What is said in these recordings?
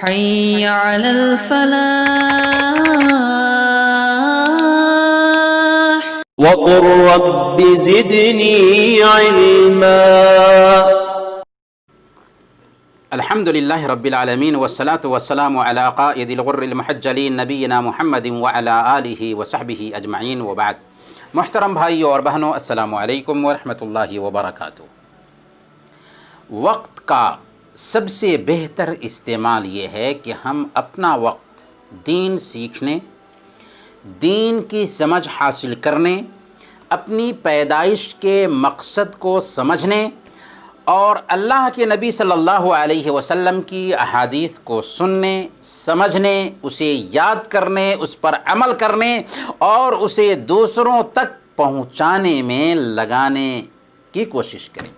حي على الفلاح. وقل رب زدني علما. الحمد لله رب العالمين والصلاة والسلام على قائد الغر المحجلين نبينا محمد وعلى آلہ وصحبہ اجمعین وبعد. محترم بھائیوں اور بہنوں، السلام علیکم ورحمۃ اللہ وبرکاتہ. وقت کا سب سے بہتر استعمال یہ ہے کہ ہم اپنا وقت دین سیکھنے، دین کی سمجھ حاصل کرنے، اپنی پیدائش کے مقصد کو سمجھنے اور اللہ کے نبی صلی اللہ علیہ وسلم کی احادیث کو سننے، سمجھنے، اسے یاد کرنے، اس پر عمل کرنے اور اسے دوسروں تک پہنچانے میں لگانے کی کوشش کریں.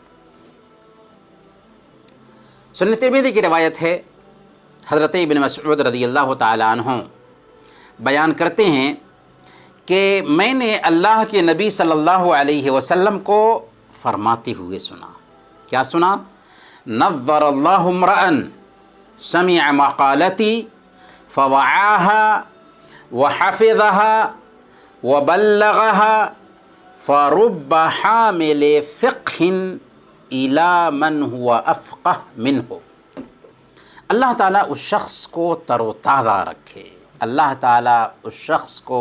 سنن ترمذی کی روایت ہے، حضرت ابن مسعود رضی اللہ تعالی عنہ بیان کرتے ہیں کہ میں نے اللہ کے نبی صلی اللہ علیہ وسلم کو فرماتے ہوئے سنا. کیا سنا؟ نظر اللہ امرأ سمع مقالتی فوعاها وحفظها وبلغها فرب حامل فقہ الى من هو افقہ منہ. اللہ تعالیٰ اس شخص کو تر و تازہ رکھے، اللہ تعالیٰ اس شخص کو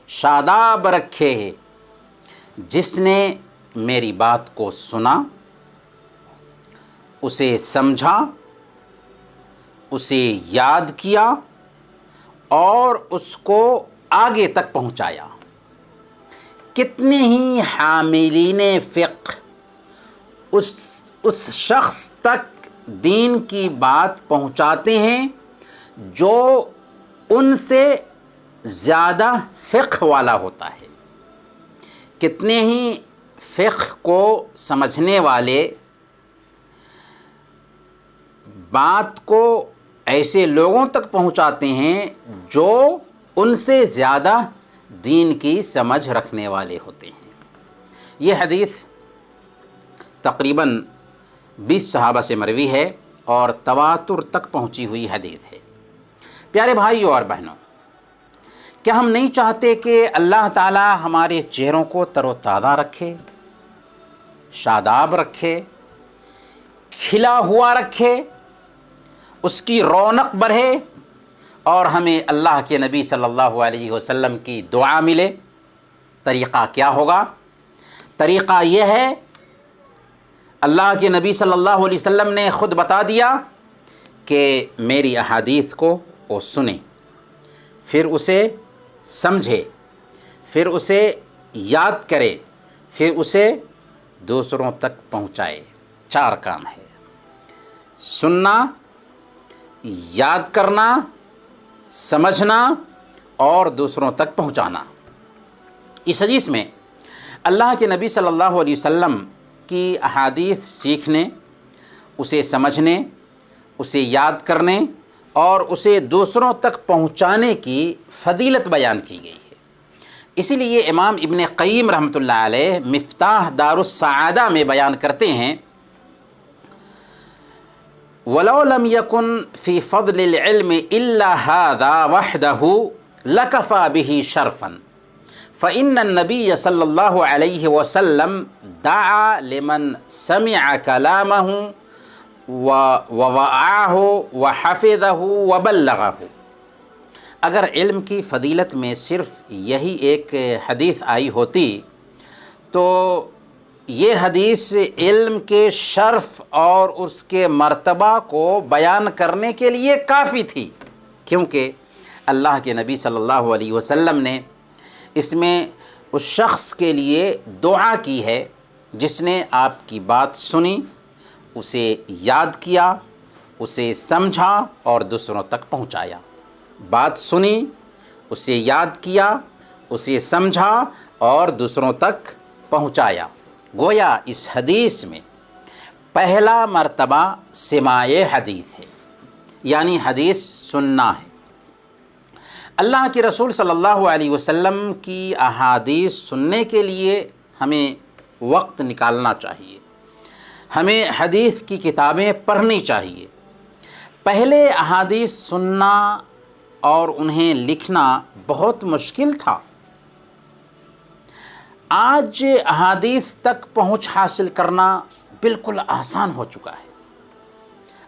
شاداب رکھے جس نے میری بات کو سنا، اسے سمجھا، اسے یاد کیا اور اس کو آگے تک پہنچایا. کتنے ہی حاملین فقہ اس شخص تک دین کی بات پہنچاتے ہیں جو ان سے زیادہ فقہ والا ہوتا ہے. کتنے ہی فقہ کو سمجھنے والے بات کو ایسے لوگوں تک پہنچاتے ہیں جو ان سے زیادہ دین کی سمجھ رکھنے والے ہوتے ہیں. یہ حدیث تقریباً 20 صحابہ سے مروی ہے اور تواتر تک پہنچی ہوئی حدیث ہے. پیارے بھائیوں اور بہنوں، کیا ہم نہیں چاہتے کہ اللہ تعالی ہمارے چہروں کو تر و تازہ رکھے، شاداب رکھے، کھلا ہوا رکھے، اس کی رونق بڑھے اور ہمیں اللہ کے نبی صلی اللہ علیہ وسلم کی دعا ملے؟ طریقہ کیا ہوگا؟ طریقہ یہ ہے، اللہ کے نبی صلی اللہ علیہ وسلم نے خود بتا دیا کہ میری احادیث کو وہ سنیں، پھر اسے سمجھے، پھر اسے یاد کرے، پھر اسے دوسروں تک پہنچائے. 4 کام ہے: سننا، یاد کرنا، سمجھنا اور دوسروں تک پہنچانا. اس حدیث میں اللہ کے نبی صلی اللہ علیہ وسلم کی احادیث سیکھنے، اسے سمجھنے، اسے یاد کرنے اور اسے دوسروں تک پہنچانے کی فضیلت بیان کی گئی ہے. اسی لیے امام ابن قیم رحمۃ اللہ علیہ مفتاح دار السعادہ میں بیان کرتے ہیں، وَلَوْ لَمْ يَكُنْ فِي فَضْلِ الْعِلْمِ إِلَّا هَذَا وَحْدَهُ لَكَفَى بِهِ شَرْفًا فَإِنَّ النَّبِيَّ صلی اللہ علیہ وسلم دعا لمن سمع کلامہ ووعاہ وحفظہ وبلغہ. اگر علم کی فضیلت میں صرف یہی ایک حدیث آئی ہوتی تو یہ حدیث علم کے شرف اور اس کے مرتبہ کو بیان کرنے کے لیے کافی تھی، کیونکہ اللہ کے نبی صلی اللہ علیہ وسلم نے اس میں اس شخص کے لیے دعا کی ہے جس نے آپ کی بات سنی، اسے یاد کیا، اسے سمجھا اور دوسروں تک پہنچایا. بات سنی، اسے یاد کیا، اسے سمجھا اور دوسروں تک پہنچایا. گویا اس حدیث میں پہلا مرتبہ سماع حدیث ہے، یعنی حدیث سننا ہے. اللہ کے رسول صلی اللہ علیہ وسلم کی احادیث سننے کے لیے ہمیں وقت نکالنا چاہیے، ہمیں حدیث کی کتابیں پڑھنی چاہیے. پہلے احادیث سننا اور انہیں لکھنا بہت مشکل تھا، آج احادیث تک پہنچ حاصل کرنا بالکل آسان ہو چکا ہے۔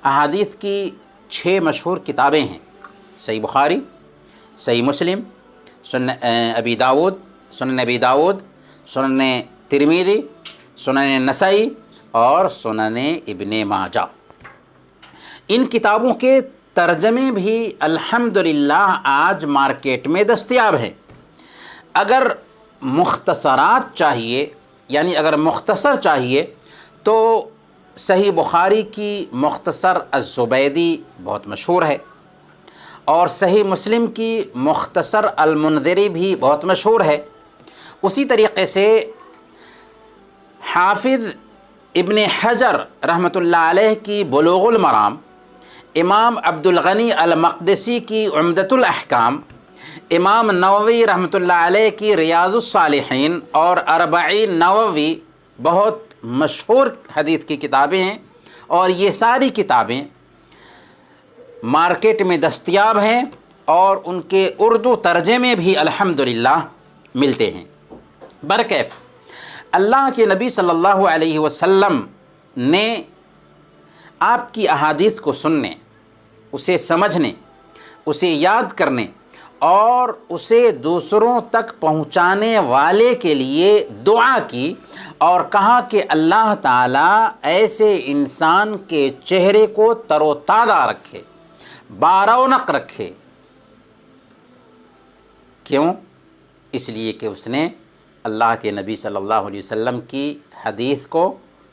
احادیث کی 6 مشہور کتابیں ہیں، صحیح بخاری، صحیح مسلم، سنن ابی داود، سنن ترمذی، سنن نسائی اور سنن ابن ماجہ۔ ان کتابوں کے ترجمے بھی الحمدللہ آج مارکیٹ میں دستیاب ہیں۔ اگر مختصرات چاہیے، یعنی اگر مختصر چاہیے تو صحیح بخاری کی مختصر الزبیدی بہت مشہور ہے، اور صحیح مسلم کی مختصر المنذری بھی بہت مشہور ہے۔ اسی طریقے سے حافظ ابن حجر رحمۃ اللہ علیہ کی بلوغ المرام، امام عبد الغنی المقدسی کی عمدۃ الاحکام، امام نووی رحمۃ اللہ علیہ کی ریاض الصالحین اور اربعین نووی بہت مشہور حدیث کی کتابیں ہیں، اور یہ ساری کتابیں مارکیٹ میں دستیاب ہیں اور ان کے اردو ترجمے بھی الحمدللہ ملتے ہیں۔ برکیف اللہ کے نبی صلی اللہ علیہ وسلم نے آپ کی احادیث کو سننے، اسے سمجھنے، اسے یاد کرنے اور اسے دوسروں تک پہنچانے والے کے لیے دعا کی، اور کہا کہ اللہ تعالیٰ ایسے انسان کے چہرے کو تر و تازہ رکھے، بارونق رکھے۔ کیوں؟ اس لیے کہ اس نے اللہ کے نبی صلی اللہ علیہ وسلم کی حدیث کو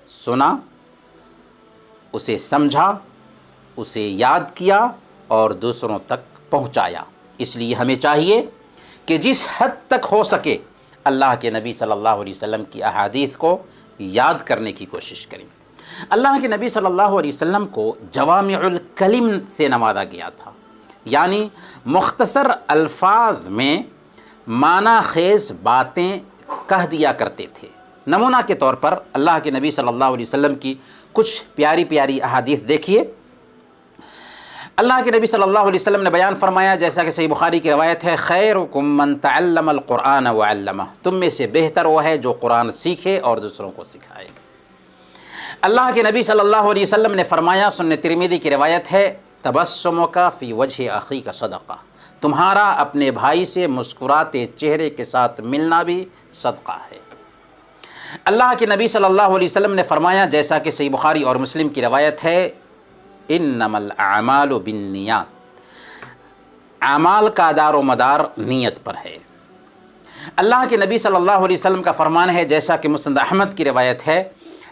سنا، اسے سمجھا، اسے یاد کیا اور دوسروں تک پہنچایا۔ اس لیے ہمیں چاہیے کہ جس حد تک ہو سکے اللہ کے نبی صلی اللہ علیہ وسلم کی احادیث کو یاد کرنے کی کوشش کریں۔ اللہ کے نبی صلی اللہ علیہ وسلم کو جوامع الکلم سے نوازا گیا تھا، یعنی مختصر الفاظ میں معنی خیز باتیں کہہ دیا کرتے تھے۔ نمونہ کے طور پر اللہ کے نبی صلی اللہ علیہ وسلم کی کچھ پیاری پیاری احادیث دیکھیے۔ اللہ کے نبی صلی اللہ علیہ وسلم نے بیان فرمایا، جیسا کہ صحیح بخاری کی روایت ہے، خیرکم من تعلم القرآن وعلمہ، تم میں سے بہتر وہ ہے جو قرآن سیکھے اور دوسروں کو سکھائے۔ اللہ کے نبی صلی اللہ علیہ وسلم نے فرمایا، سنن ترمذی کی روایت ہے، تبسمک فی وجہ اخیک صدقہ، تمہارا اپنے بھائی سے مسکراتے چہرے کے ساتھ ملنا بھی صدقہ ہے۔ اللہ کے نبی صلی اللہ علیہ وسلم نے فرمایا، جیسا کہ صحیح بخاری اور مسلم کی روایت ہے، انما الاعمال بالنیات، اعمال کا دار و مدار نیت پر ہے۔ اللہ کے نبی صلی اللہ علیہ وسلم کا فرمان ہے، جیسا کہ مسند احمد کی روایت ہے،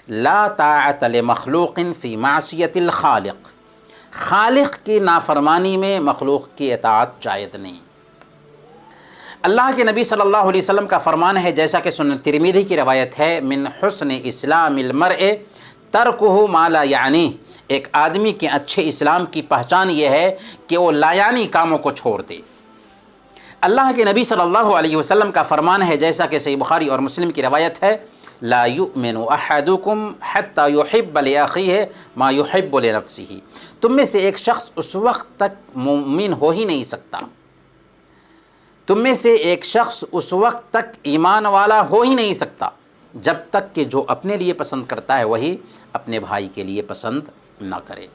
لا طاعت لمخلوق فی معصیت الخالق، خالق کی نافرمانی میں مخلوق کی اطاعت جائز نہیں۔ اللہ کے نبی صلی اللہ علیہ وسلم کا فرمان ہے، جیسا کہ سنن ترمذی کی روایت ہے، من حسن اسلام المرء ترکہ ما لا یعنی، ایک آدمی کے اچھے اسلام کی پہچان یہ ہے کہ وہ لا یعنی کاموں کو چھوڑ دے۔ اللہ کے نبی صلی اللہ علیہ وسلم کا فرمان ہے، جیسا کہ صحیح بخاری اور مسلم کی روایت ہے، لا یؤمن احدکم حتی یحب لاخیہ ما یحب لنفسہ، تم میں سے ایک شخص اس وقت تک مومن ہو ہی نہیں سکتا، تم میں سے ایک شخص اس وقت تک ایمان والا ہو ہی نہیں سکتا جب تک کہ جو اپنے لیے پسند کرتا ہے وہی اپنے بھائی کے لیے پسند نہ کرے۔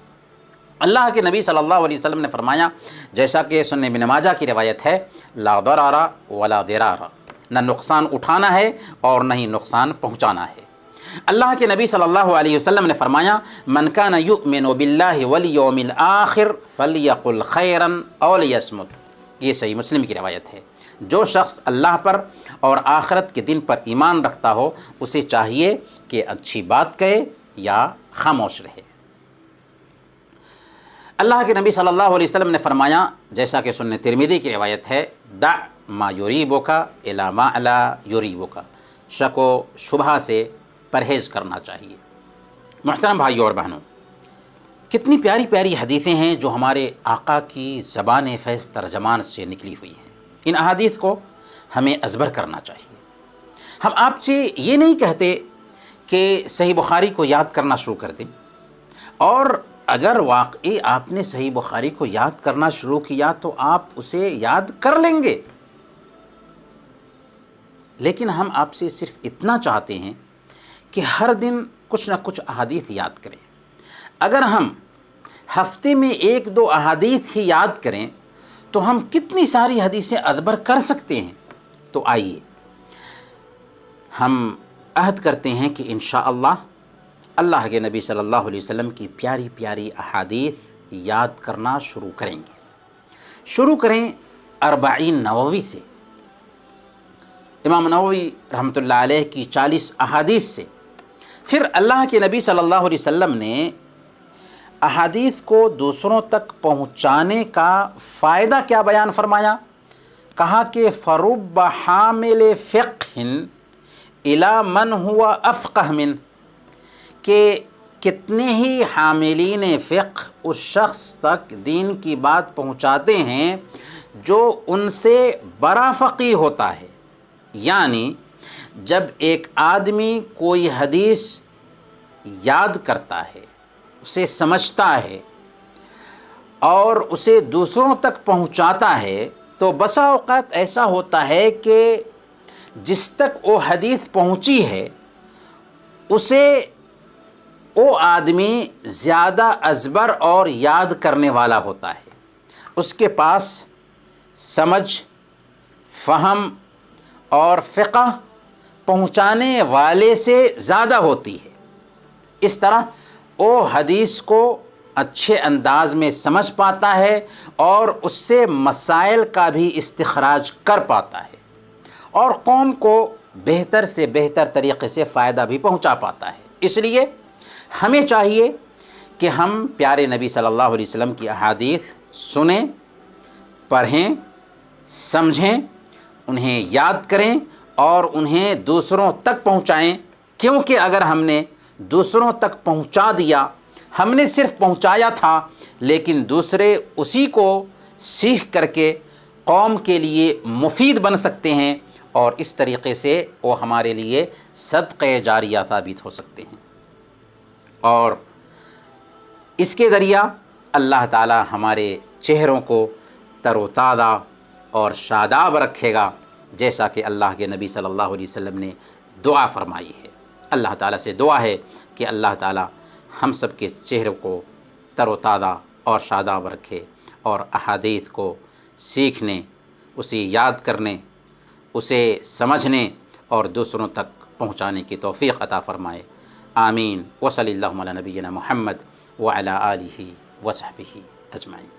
اللہ کے نبی صلی اللہ علیہ وسلم نے فرمایا، جیسا کہ سنن ابن ماجہ کی روایت ہے، لا ضرر ولا ضرار، نہ نقصان اٹھانا ہے اور نہ ہی نقصان پہنچانا ہے۔ اللہ کے نبی صلی اللہ علیہ وسلم نے فرمایا، من کان یؤمن باللہ والیوم الآخر فلیقل خیرا او لیصمت، یہ صحیح مسلم کی روایت ہے۔ جو شخص اللہ پر اور آخرت کے دن پر ایمان رکھتا ہو اسے چاہیے کہ اچھی بات کہے یا خاموش رہے۔ اللہ کے نبی صلی اللہ علیہ وسلم نے فرمایا، جیسا کہ سنن ترمذی کی روایت ہے، دع ما یریبک الی ما لا یریبک، شک و شبہ سے پرہیز کرنا چاہیے۔ محترم بھائیوں اور بہنوں، کتنی پیاری پیاری حدیثیں ہیں جو ہمارے آقا کی زبان فیض ترجمان سے نکلی ہوئی ہیں۔ ان احادیث کو ہمیں ازبر کرنا چاہیے۔ ہم آپ سے یہ نہیں کہتے کہ صحیح بخاری کو یاد کرنا شروع کر دیں، اور اگر واقعی آپ نے صحیح بخاری کو یاد کرنا شروع کیا تو آپ اسے یاد کر لیں گے، لیکن ہم آپ سے صرف اتنا چاہتے ہیں کہ ہر دن کچھ نہ کچھ احادیث یاد کریں۔ اگر ہم ہفتے میں 1-2 احادیث ہی یاد کریں تو ہم کتنی ساری حدیثیں ادبر کر سکتے ہیں۔ تو آئیے ہم عہد کرتے ہیں کہ انشاءاللہ اللہ کے نبی صلی اللہ علیہ وسلم کی پیاری پیاری احادیث یاد کرنا شروع کریں گے۔ شروع کریں 40 نووی سے، امام نووی رحمۃ اللہ علیہ کی 40 احادیث سے۔ پھر اللہ کے نبی صلی اللہ علیہ وسلم نے احادیث کو دوسروں تک پہنچانے کا فائدہ کیا بیان فرمایا؟ کہا کہ فَرُبَّ حَامِلِ فِقْهٍ إِلَى مَنْ هُوَ أَفْقَهَ مِنْ، کہ کتنے ہی حاملین فقہ اس شخص تک دین کی بات پہنچاتے ہیں جو ان سے بڑا فقیہ ہوتا ہے۔ یعنی جب ایک آدمی کوئی حدیث یاد کرتا ہے، اسے سمجھتا ہے اور اسے دوسروں تک پہنچاتا ہے تو بسا اوقات ایسا ہوتا ہے کہ جس تک وہ حدیث پہنچی ہے اسے وہ آدمی زیادہ ازبر اور یاد کرنے والا ہوتا ہے، اس کے پاس سمجھ، فہم اور فقہ پہنچانے والے سے زیادہ ہوتی ہے۔ اس طرح وہ حدیث کو اچھے انداز میں سمجھ پاتا ہے اور اس سے مسائل کا بھی استخراج کر پاتا ہے اور قوم کو بہتر سے بہتر طریقے سے فائدہ بھی پہنچا پاتا ہے۔ اس لیے ہمیں چاہیے کہ ہم پیارے نبی صلی اللہ علیہ وسلم کی احادیث سنیں، پڑھیں، سمجھیں، انہیں یاد کریں اور انہیں دوسروں تک پہنچائیں، کیونکہ اگر ہم نے دوسروں تک پہنچا دیا، ہم نے صرف پہنچایا تھا لیکن دوسرے اسی کو سیکھ کر کے قوم کے لیے مفید بن سکتے ہیں اور اس طریقے سے وہ ہمارے لیے صدقہ جاریہ ثابت ہو سکتے ہیں، اور اس کے ذریعہ اللہ تعالی ہمارے چہروں کو تر و تازہ اور شاداب رکھے گا، جیسا کہ اللہ کے نبی صلی اللہ علیہ وسلم نے دعا فرمائی ہے۔ اللہ تعالیٰ سے دعا ہے کہ اللہ تعالیٰ ہم سب کے چہروں کو تر و تازہ اور شاداب رکھے اور احادیث کو سیکھنے، اسے یاد کرنے، اسے سمجھنے اور دوسروں تک پہنچانے کی توفیق عطا فرمائے۔ آمین۔ وصلی اللہ علی نبینا محمد وعلی آلہ وصحبہ اجمعین۔